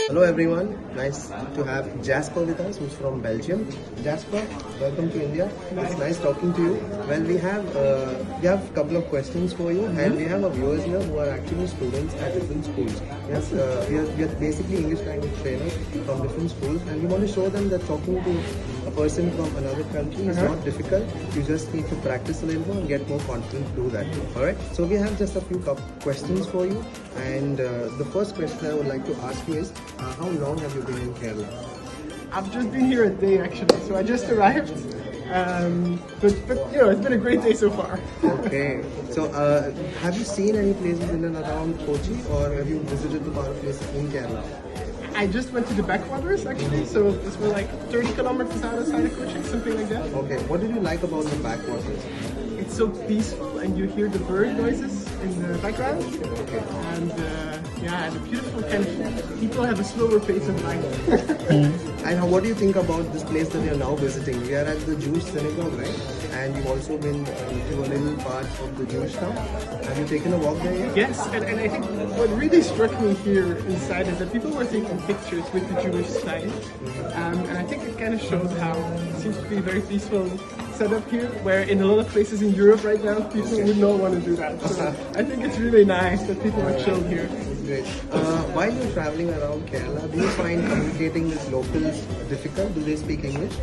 Hello everyone, nice to have Jasper with us, who's from Belgium. Jasper, welcome to India. It's nice talking to you. Well, we have a couple of questions for you, and we have our viewers here who are actually students at different schools. Yes, we are basically English language trainers from different schools, and we want to show them that talking to a person from another country is not difficult. You just need to practice a little more and get more confident to do that. Alright, so we have just a few questions for you, and the first question I would like to ask you is, how long have you been in Kerala? I've just been here a day actually, so I just arrived. But you know, it's been a great day so far. Okay, so have you seen any places in and around Kochi, or have you visited the part of places in Kerala? I just went to the backwaters actually, so it's been like 30 kilometers outside of Kochi, something like that. Okay, what did you like about the backwaters? It's so peaceful, and you hear the bird noises in the background. Okay. And yeah, the beautiful kind of people have a slower pace of life. And what do you think about this place that you're now visiting? We are at the Jewish synagogue, right? And you've also been to a little part of the Jewish town. Have you taken a walk there yet? Yes, and I think what really struck me here inside is that people were taking pictures with the Jewish sign. And I think it kind of shows how it seems to be a very peaceful setup here, where in a lot of places in Europe right now, people would not want to do that. So I think it's really nice that people are chilled here. Great. While you're traveling around Kerala, do you find communicating with locals difficult? Do they speak English?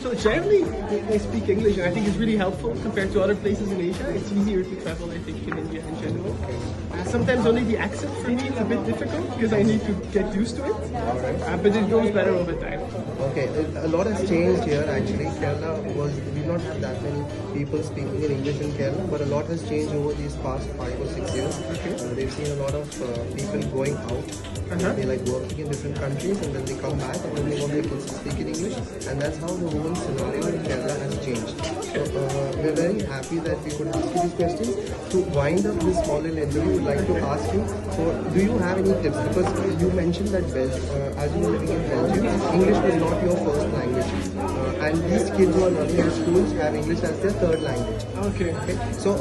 So generally, they speak English, and I think it's really helpful compared to other places in Asia. It's easier to travel, I think, in India in general. Sometimes only the accent for me is a bit difficult because I need to get used to it. But it goes better over time. Okay, a lot has changed here actually. We don't have that many people speaking in English in Kerala, but a lot has changed over these past 5 or 6 years. They've seen a lot of people going out. They like working in different countries, and then they come back and then they want their kids to speak in English, and that's how the whole scenario in Kerala has changed. So we're very happy that we could ask you these questions. To wind up this small little interview, we'd like to ask you, do you have any tips? Because you mentioned that as you were living in Belgium, English was not your first language. And these kids who are learning in schools have English as their third language. Okay. So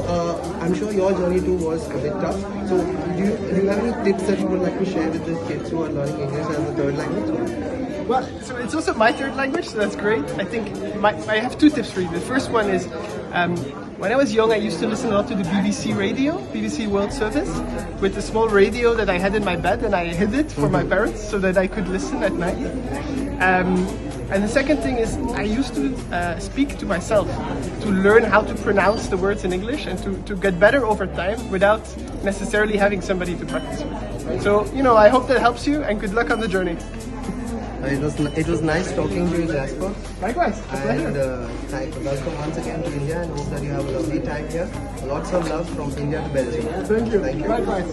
I'm sure your journey too was a bit tough. So do you have any tips that you would like to share with the kids who are learning English as a third language? Well, so it's also my third language, so that's great. I think I have two tips for you. The first one is, when I was young, I used to listen a lot to the BBC radio, BBC World Service, with a small radio that I had in my bed, and I hid it for my parents so that I could listen at night. And the second thing is, I used to speak to myself to learn how to pronounce the words in English and to get better over time without necessarily having somebody to practice with. So, you know, I hope that helps you, and good luck on the journey. It was nice talking to you, Jasper. Likewise, a pleasure. And welcome once again to India, and hope that you have a lovely time here. Lots of love from India to Belgium. Thank you. Thank you. Likewise.